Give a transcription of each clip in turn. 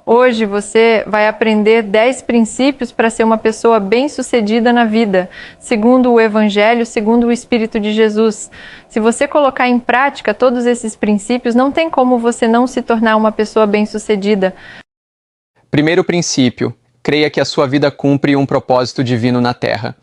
Hoje você vai aprender 10 princípios para ser uma pessoa bem-sucedida na vida, segundo o Evangelho, segundo o Espírito de Jesus. Se você colocar em prática todos esses princípios, não tem como você não se tornar uma pessoa bem-sucedida. Primeiro princípio: creia que a sua vida cumpre um propósito divino na Terra.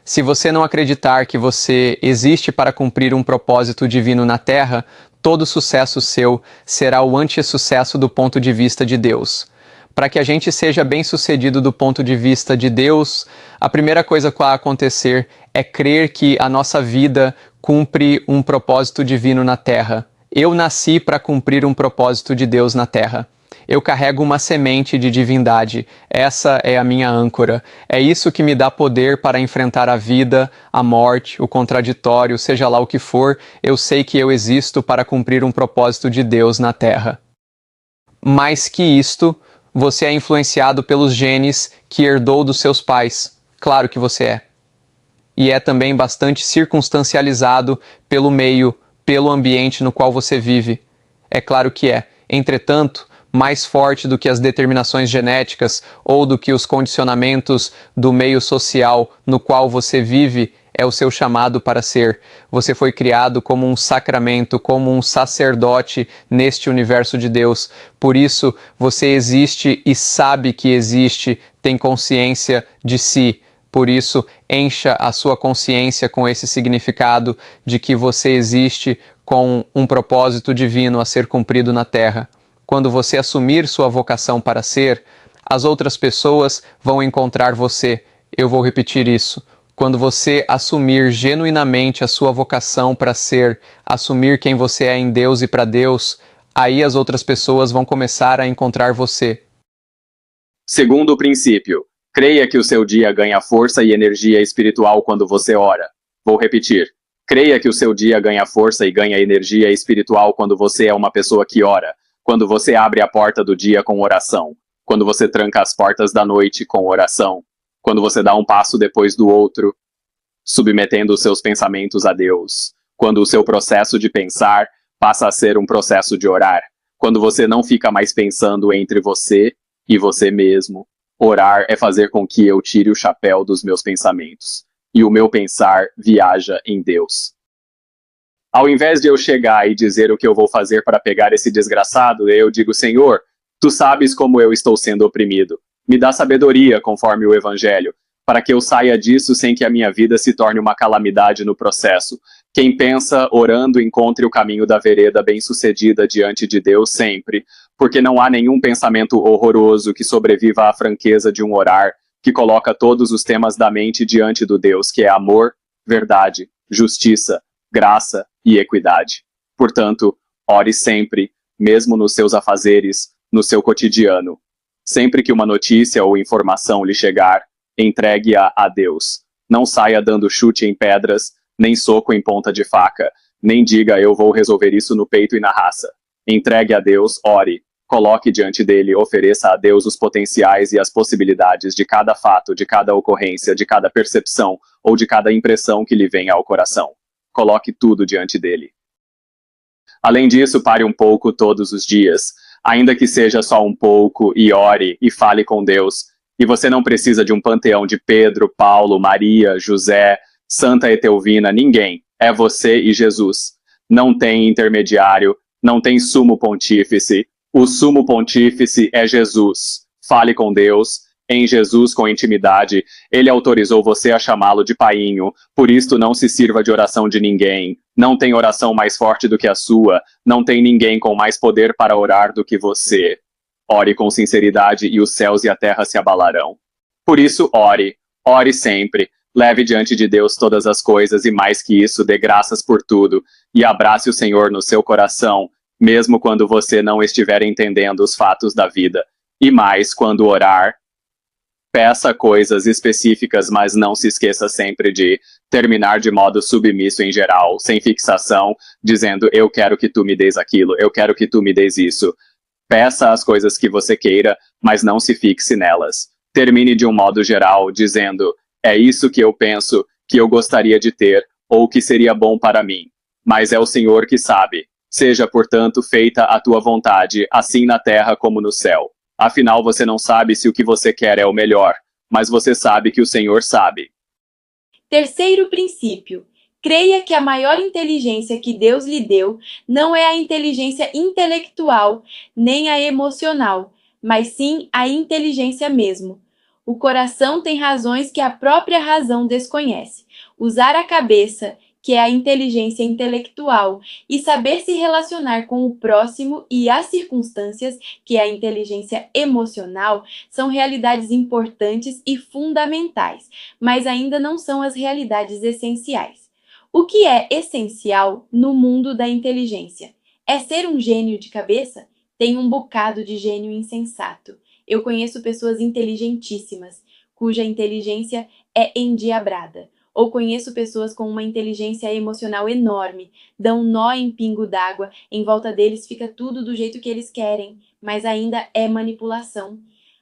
Se você não acreditar que você existe para cumprir um propósito divino na Terra, todo sucesso seu será o anti-sucesso do ponto de vista de Deus. Para que a gente seja bem-sucedido do ponto de vista de Deus, a primeira coisa que vai acontecer é crer que a nossa vida cumpre um propósito divino na Terra. Eu nasci para cumprir um propósito de Deus na Terra. Eu carrego uma semente de divindade. Essa é a minha âncora. É isso que me dá poder para enfrentar a vida, a morte, o contraditório, seja lá o que for. Eu sei que eu existo para cumprir um propósito de Deus na Terra. Mais que isto, você é influenciado pelos genes que herdou dos seus pais. Claro que você é. E é também bastante circunstancializado pelo meio, pelo ambiente no qual você vive. É claro que é. Entretanto, mais forte do que as determinações genéticas ou do que os condicionamentos do meio social no qual você vive é o seu chamado para ser. Você foi criado como um sacramento, como um sacerdote neste universo de Deus. Por isso, você existe e sabe que existe, tem consciência de si. Por isso, encha a sua consciência com esse significado de que você existe com um propósito divino a ser cumprido na Terra. Quando você assumir sua vocação para ser, as outras pessoas vão encontrar você. Eu vou repetir isso. Quando você assumir genuinamente a sua vocação para ser, assumir quem você é em Deus e para Deus, aí as outras pessoas vão começar a encontrar você. Segundo princípio: creia que o seu dia ganha força e energia espiritual quando você ora. Vou repetir. Creia que o seu dia ganha força e ganha energia espiritual quando você é uma pessoa que ora. Quando você abre a porta do dia com oração, quando você tranca as portas da noite com oração, quando você dá um passo depois do outro, submetendo os seus pensamentos a Deus, quando o seu processo de pensar passa a ser um processo de orar, quando você não fica mais pensando entre você e você mesmo. Orar é fazer com que eu tire o chapéu dos meus pensamentos, e o meu pensar viaja em Deus. Ao invés de eu chegar e dizer o que eu vou fazer para pegar esse desgraçado, eu digo: Senhor, tu sabes como eu estou sendo oprimido. Me dá sabedoria, conforme o Evangelho, para que eu saia disso sem que a minha vida se torne uma calamidade no processo. Quem pensa orando encontre o caminho da vereda bem-sucedida diante de Deus sempre, porque não há nenhum pensamento horroroso que sobreviva à franqueza de um orar, que coloca todos os temas da mente diante do Deus, que é amor, verdade, justiça, graça e equidade. Portanto, ore sempre, mesmo nos seus afazeres, no seu cotidiano. Sempre que uma notícia ou informação lhe chegar, entregue-a a Deus. Não saia dando chute em pedras, nem soco em ponta de faca, nem diga eu vou resolver isso no peito e na raça. Entregue a Deus, ore, coloque diante dele, ofereça a Deus os potenciais e as possibilidades de cada fato, de cada ocorrência, de cada percepção ou de cada impressão que lhe venha ao coração. Coloque tudo diante dele. Além disso, pare um pouco todos os dias, ainda que seja só um pouco, e ore e fale com Deus. E você não precisa de um panteão de Pedro, Paulo, Maria, José, Santa Etelvina, ninguém. É você e Jesus. Não tem intermediário, não tem sumo pontífice. O sumo pontífice é Jesus. Fale com Deus. Em Jesus com intimidade, ele autorizou você a chamá-lo de painho, por isto não se sirva de oração de ninguém. Não tem oração mais forte do que a sua, não tem ninguém com mais poder para orar do que você. Ore com sinceridade e os céus e a terra se abalarão. Por isso, ore, ore sempre, leve diante de Deus todas as coisas e mais que isso, dê graças por tudo, e abrace o Senhor no seu coração, mesmo quando você não estiver entendendo os fatos da vida. E mais, quando orar, peça coisas específicas, mas não se esqueça sempre de terminar de modo submisso em geral, sem fixação, dizendo eu quero que tu me des aquilo, eu quero que tu me des isso. Peça as coisas que você queira, mas não se fixe nelas. Termine de um modo geral, dizendo é isso que eu penso, que eu gostaria de ter, ou que seria bom para mim. Mas é o Senhor que sabe. Seja, portanto, feita a tua vontade, assim na terra como no céu. Afinal, você não sabe se o que você quer é o melhor, mas você sabe que o Senhor sabe. Terceiro princípio. Creia que a maior inteligência que Deus lhe deu não é a inteligência intelectual, nem a emocional, mas sim a inteligência mesmo. O coração tem razões que a própria razão desconhece. Usar a cabeça, que é a inteligência intelectual, e saber se relacionar com o próximo e as circunstâncias, que é a inteligência emocional, são realidades importantes e fundamentais, mas ainda não são as realidades essenciais. O que é essencial no mundo da inteligência? É ser um gênio de cabeça? Tem um bocado de gênio insensato. Eu conheço pessoas inteligentíssimas, cuja inteligência é endiabrada. Ou conheço pessoas com uma inteligência emocional enorme, dão nó em pingo d'água, em volta deles fica tudo do jeito que eles querem, mas ainda é manipulação.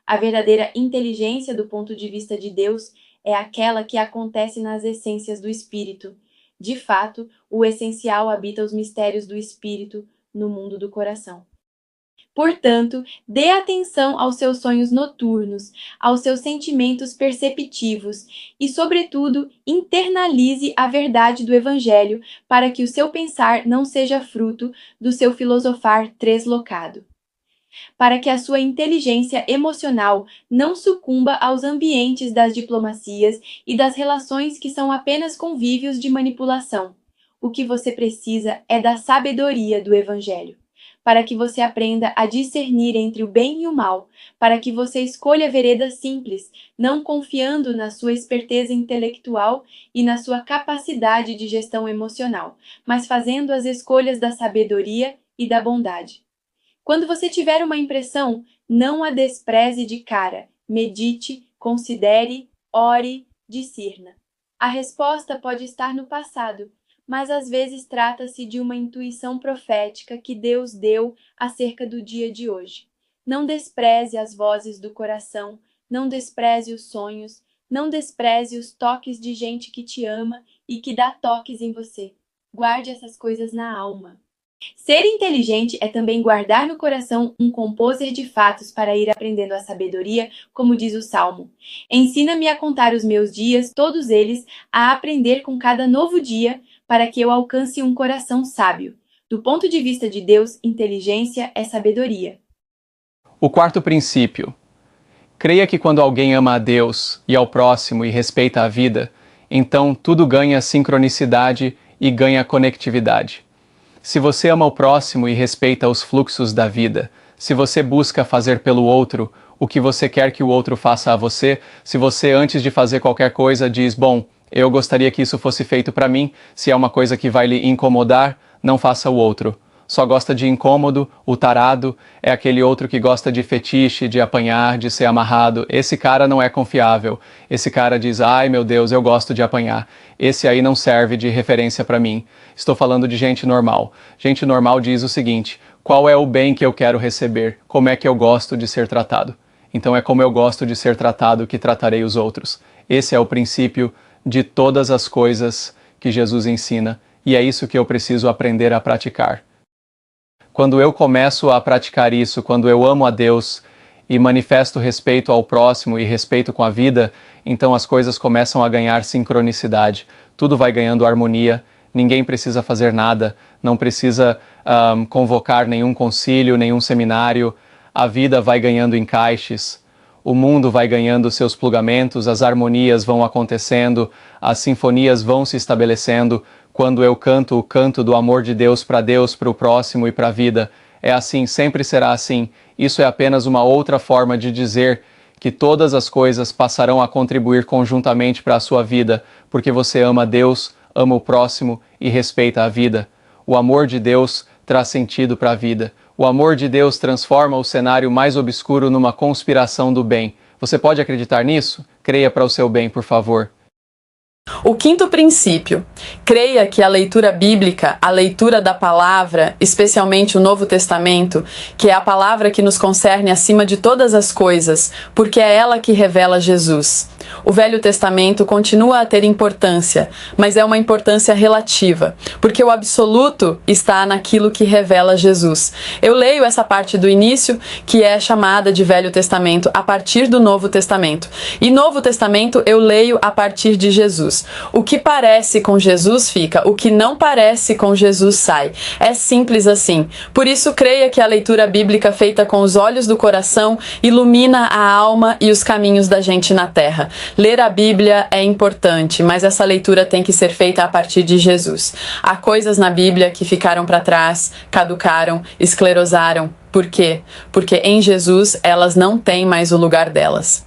A verdadeira inteligência do ponto de vista de Deus é aquela que acontece nas essências do Espírito. De fato, o essencial habita os mistérios do Espírito no mundo do coração. Portanto, dê atenção aos seus sonhos noturnos, aos seus sentimentos perceptivos e, sobretudo, internalize a verdade do Evangelho para que o seu pensar não seja fruto do seu filosofar treslocado. Para que a sua inteligência emocional não sucumba aos ambientes das diplomacias e das relações que são apenas convívios de manipulação. O que você precisa é da sabedoria do Evangelho. Para que você aprenda a discernir entre o bem e o mal, para que você escolha veredas simples, não confiando na sua esperteza intelectual e na sua capacidade de gestão emocional, mas fazendo as escolhas da sabedoria e da bondade. Quando você tiver uma impressão, não a despreze de cara, medite, considere, ore, discirna. A resposta pode estar no passado, mas às vezes trata-se de uma intuição profética que Deus deu acerca do dia de hoje. Não despreze as vozes do coração, não despreze os sonhos, não despreze os toques de gente que te ama e que dá toques em você. Guarde essas coisas na alma. Ser inteligente é também guardar no coração um compôser de fatos para ir aprendendo a sabedoria, como diz o Salmo. Ensina-me a contar os meus dias, todos eles, a aprender com cada novo dia, para que eu alcance um coração sábio. Do ponto de vista de Deus, inteligência é sabedoria. O quarto princípio. Creia que quando alguém ama a Deus e ao próximo e respeita a vida, então tudo ganha sincronicidade e ganha conectividade. Se você ama o próximo e respeita os fluxos da vida, se você busca fazer pelo outro o que você quer que o outro faça a você, se você antes de fazer qualquer coisa diz, bom, eu gostaria que isso fosse feito para mim, se é uma coisa que vai lhe incomodar, não faça o outro. Só gosta de incômodo, o tarado, é aquele outro que gosta de fetiche, de apanhar, de ser amarrado. Esse cara não é confiável. Esse cara diz, ai meu Deus, eu gosto de apanhar. Esse aí não serve de referência para mim. Estou falando de gente normal. Gente normal diz o seguinte, qual é o bem que eu quero receber? Como é que eu gosto de ser tratado? Então é como eu gosto de ser tratado que tratarei os outros. Esse é o princípio de todas as coisas que Jesus ensina, e é isso que eu preciso aprender a praticar. Quando eu começo a praticar isso, quando eu amo a Deus e manifesto respeito ao próximo e respeito com a vida, então as coisas começam a ganhar sincronicidade, tudo vai ganhando harmonia, ninguém precisa fazer nada, não precisa convocar nenhum concílio, nenhum seminário, a vida vai ganhando encaixes. O mundo vai ganhando seus plugamentos, as harmonias vão acontecendo, as sinfonias vão se estabelecendo. Quando eu canto o canto do amor de Deus, para o próximo e para a vida, é assim, sempre será assim. Isso é apenas uma outra forma de dizer que todas as coisas passarão a contribuir conjuntamente para a sua vida, porque você ama Deus, ama o próximo e respeita a vida. O amor de Deus traz sentido para a vida. O amor de Deus transforma o cenário mais obscuro numa conspiração do bem. Você pode acreditar nisso? Creia para o seu bem, por favor. O quinto princípio. Creia que a leitura bíblica, a leitura da palavra, especialmente o Novo Testamento, que é a palavra que nos concerne acima de todas as coisas, porque é ela que revela Jesus. o Velho Testamento continua a ter importância, mas é uma importância relativa, porque o absoluto está naquilo que revela Jesus. Eu leio essa parte do início, que é chamada de Velho Testamento, a partir do Novo Testamento. E Novo Testamento eu leio a partir de Jesus. O que parece com Jesus fica, o que não parece com Jesus sai. É simples assim. Por isso, creia que a leitura bíblica feita com os olhos do coração ilumina a alma e os caminhos da gente na terra. Ler a Bíblia é importante, mas essa leitura tem que ser feita a partir de Jesus. Há coisas na Bíblia que ficaram para trás, caducaram, esclerosaram. Por quê? Porque em Jesus elas não têm mais o lugar delas.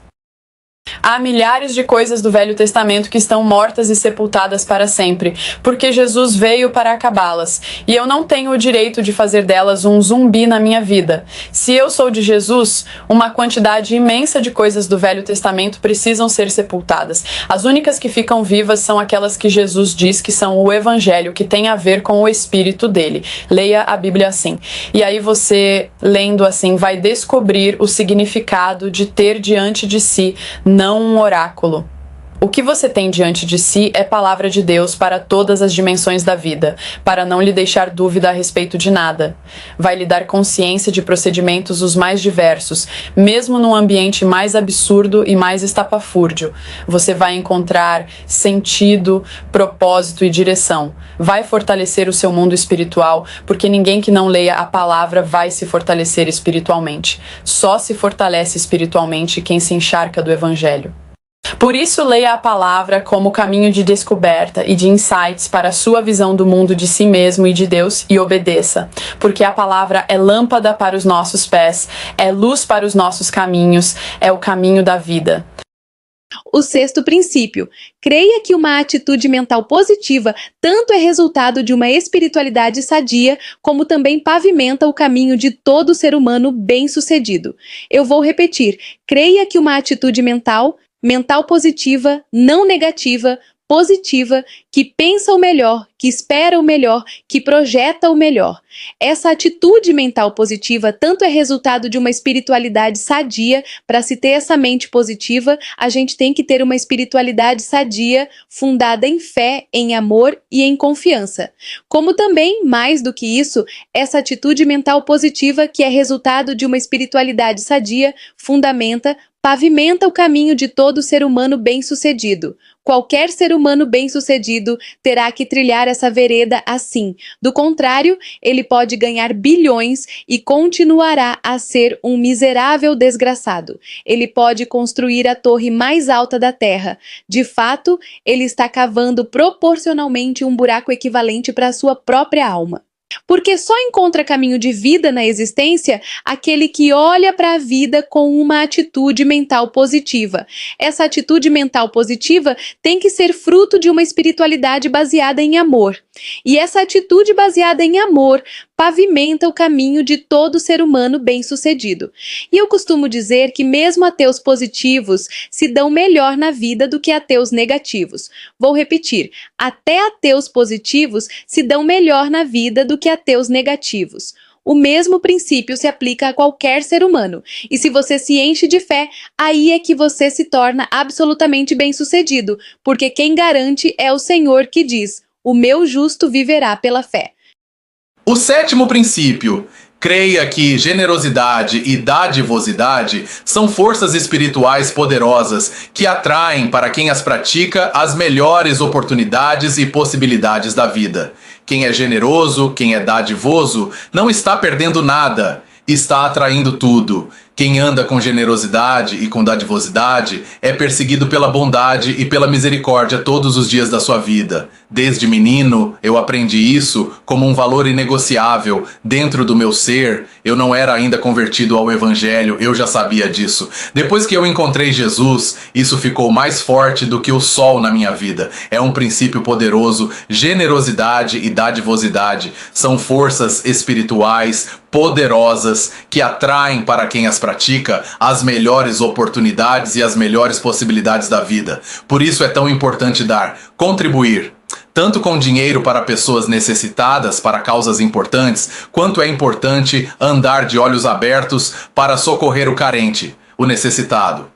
Há milhares de coisas do Velho Testamento que estão mortas e sepultadas para sempre, porque Jesus veio para acabá-las, e eu não tenho o direito de fazer delas um zumbi na minha vida. Se eu sou de Jesus, uma quantidade imensa de coisas do Velho Testamento precisam ser sepultadas. As únicas que ficam vivas são aquelas que Jesus diz que são o Evangelho, que tem a ver com o Espírito dele. Leia a Bíblia assim. E aí você, lendo assim, vai descobrir o significado de ter diante de si não um oráculo. O que você tem diante de si é palavra de Deus para todas as dimensões da vida, para não lhe deixar dúvida a respeito de nada. Vai lhe dar consciência de procedimentos os mais diversos, mesmo num ambiente mais absurdo e mais estapafúrdio. Você vai encontrar sentido, propósito e direção. Vai fortalecer o seu mundo espiritual, porque ninguém que não leia a palavra vai se fortalecer espiritualmente. Só se fortalece espiritualmente quem se encharca do Evangelho. Por isso, leia a palavra como caminho de descoberta e de insights para a sua visão do mundo, de si mesmo e de Deus, e obedeça, porque a palavra é lâmpada para os nossos pés, é luz para os nossos caminhos, é o caminho da vida. O sexto princípio: creia que uma atitude mental positiva tanto é resultado de uma espiritualidade sadia, como também pavimenta o caminho de todo ser humano bem-sucedido. Eu vou repetir: creia que uma atitude mental positiva, não negativa, positiva, que pensa o melhor, que espera o melhor, que projeta o melhor. Essa atitude mental positiva tanto é resultado de uma espiritualidade sadia. Para se ter essa mente positiva, a gente tem que ter uma espiritualidade sadia, fundada em fé, em amor e em confiança. Como também, mais do que isso, essa atitude mental positiva, que é resultado de uma espiritualidade sadia, pavimenta o caminho de todo ser humano bem-sucedido. Qualquer ser humano bem-sucedido terá que trilhar essa vereda assim. Do contrário, ele pode ganhar bilhões e continuará a ser um miserável desgraçado. Ele pode construir a torre mais alta da Terra. De fato, ele está cavando proporcionalmente um buraco equivalente para a sua própria alma. Porque só encontra caminho de vida na existência aquele que olha para a vida com uma atitude mental positiva. Essa atitude mental positiva tem que ser fruto de uma espiritualidade baseada em amor. E essa atitude baseada em amor pavimenta o caminho de todo ser humano bem-sucedido. E eu costumo dizer que mesmo ateus positivos se dão melhor na vida do que ateus negativos. Vou repetir: até ateus positivos se dão melhor na vida do que ateus negativos. O mesmo princípio se aplica a qualquer ser humano. E se você se enche de fé, aí é que você se torna absolutamente bem-sucedido, porque quem garante é o Senhor, que diz: o meu justo viverá pela fé. O sétimo princípio: creia que generosidade e dadivosidade são forças espirituais poderosas que atraem para quem as pratica as melhores oportunidades e possibilidades da vida. Quem é generoso, quem é dadivoso, não está perdendo nada, está atraindo tudo. Quem anda com generosidade e com dadivosidade é perseguido pela bondade e pela misericórdia todos os dias da sua vida. Desde menino, eu aprendi isso como um valor inegociável dentro do meu ser. Eu não era ainda convertido ao Evangelho, eu já sabia disso. Depois que eu encontrei Jesus, isso ficou mais forte do que o sol na minha vida. É um princípio poderoso. Generosidade e dadivosidade são forças espirituais poderosas que atraem para quem as pratica as melhores oportunidades e as melhores possibilidades da vida. Por isso é tão importante contribuir, tanto com dinheiro para pessoas necessitadas, para causas importantes, quanto é importante andar de olhos abertos para socorrer o carente, o necessitado.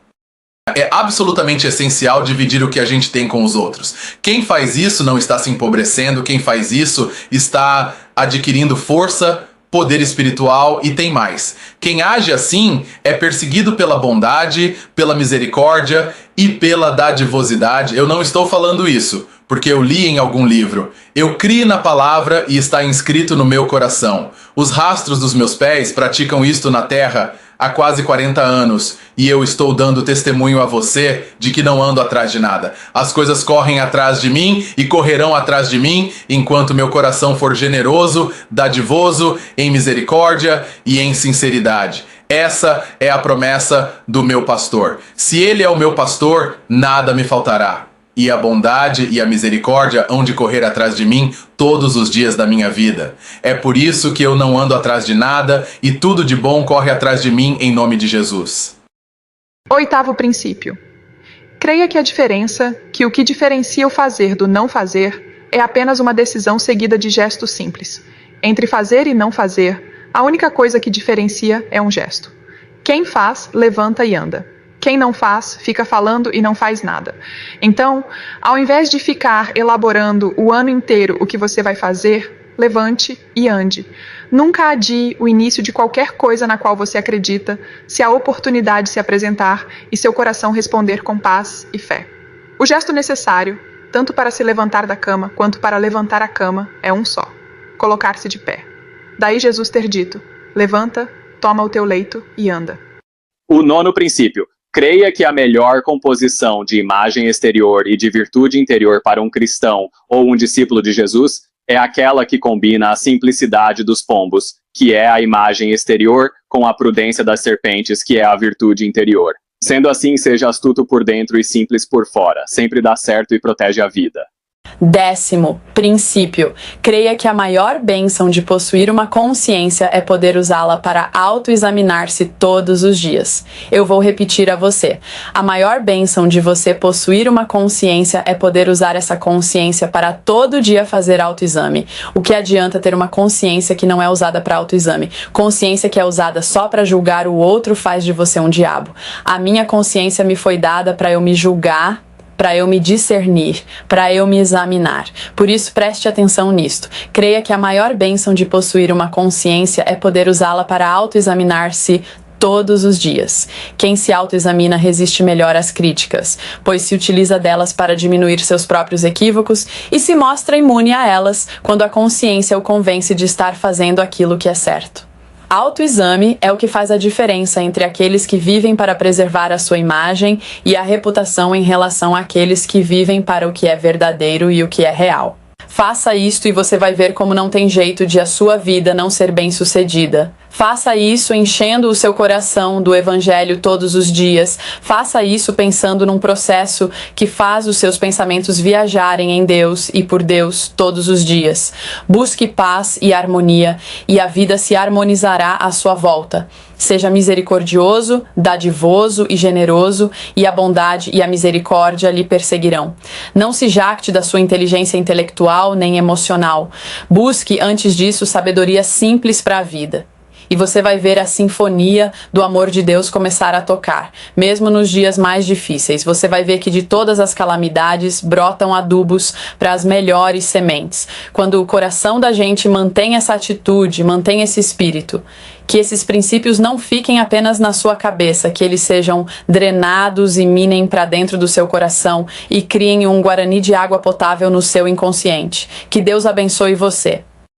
É absolutamente essencial dividir o que a gente tem com os outros. Quem faz isso não está se empobrecendo, quem faz isso está adquirindo força, poder espiritual e tem mais. Quem age assim é perseguido pela bondade, pela misericórdia e pela dadivosidade. Eu não estou falando isso porque eu li em algum livro. Eu criei na palavra e está inscrito no meu coração. Os rastros dos meus pés praticam isto na terra há quase 40 anos e eu estou dando testemunho a você de que não ando atrás de nada. As coisas correm atrás de mim e correrão atrás de mim enquanto meu coração for generoso, dadivoso, em misericórdia e em sinceridade. Essa é a promessa do meu pastor. Se ele é o meu pastor, nada me faltará. E a bondade e a misericórdia hão de correr atrás de mim todos os dias da minha vida. É por isso que eu não ando atrás de nada e tudo de bom corre atrás de mim em nome de Jesus. 8º princípio. Creia que o que diferencia o fazer do não fazer é apenas uma decisão seguida de gestos simples. Entre fazer e não fazer, a única coisa que diferencia é um gesto. Quem faz, levanta e anda. Quem não faz, fica falando e não faz nada. Então, ao invés de ficar elaborando o ano inteiro o que você vai fazer, levante e ande. Nunca adie o início de qualquer coisa na qual você acredita, se a oportunidade se apresentar e seu coração responder com paz e fé. O gesto necessário, tanto para se levantar da cama quanto para levantar a cama, é um só: colocar-se de pé. Daí Jesus ter dito: levanta, toma o teu leito e anda. O 9º princípio. Creia que a melhor composição de imagem exterior e de virtude interior para um cristão ou um discípulo de Jesus é aquela que combina a simplicidade dos pombos, que é a imagem exterior, com a prudência das serpentes, que é a virtude interior. Sendo assim, seja astuto por dentro e simples por fora. Sempre dá certo e protege a vida. 10º princípio. Creia que a maior bênção de possuir uma consciência é poder usá-la para autoexaminar-se todos os dias. Eu vou repetir a você. A maior bênção de você possuir uma consciência é poder usar essa consciência para todo dia fazer autoexame. O que adianta ter uma consciência que não é usada para autoexame? Consciência que é usada só para julgar o outro faz de você um diabo. A minha consciência me foi dada para eu me julgar, para eu me discernir, para eu me examinar. Por isso, preste atenção nisto. Creia que a maior bênção de possuir uma consciência é poder usá-la para autoexaminar-se todos os dias. Quem se autoexamina resiste melhor às críticas, pois se utiliza delas para diminuir seus próprios equívocos e se mostra imune a elas quando a consciência o convence de estar fazendo aquilo que é certo. Autoexame é o que faz a diferença entre aqueles que vivem para preservar a sua imagem e a reputação em relação àqueles que vivem para o que é verdadeiro e o que é real. Faça isto e você vai ver como não tem jeito de a sua vida não ser bem-sucedida. Faça isso enchendo o seu coração do Evangelho todos os dias. Faça isso pensando num processo que faz os seus pensamentos viajarem em Deus e por Deus todos os dias. Busque paz e harmonia e a vida se harmonizará à sua volta. Seja misericordioso, dadivoso e generoso, e a bondade e a misericórdia lhe perseguirão. Não se jacte da sua inteligência intelectual nem emocional. Busque, antes disso, sabedoria simples para a vida. E você vai ver a sinfonia do amor de Deus começar a tocar. Mesmo nos dias mais difíceis, você vai ver que de todas as calamidades brotam adubos para as melhores sementes. Quando o coração da gente mantém essa atitude, mantém esse espírito, que esses princípios não fiquem apenas na sua cabeça, que eles sejam drenados e minem para dentro do seu coração e criem um guarani de água potável no seu inconsciente. Que Deus abençoe você.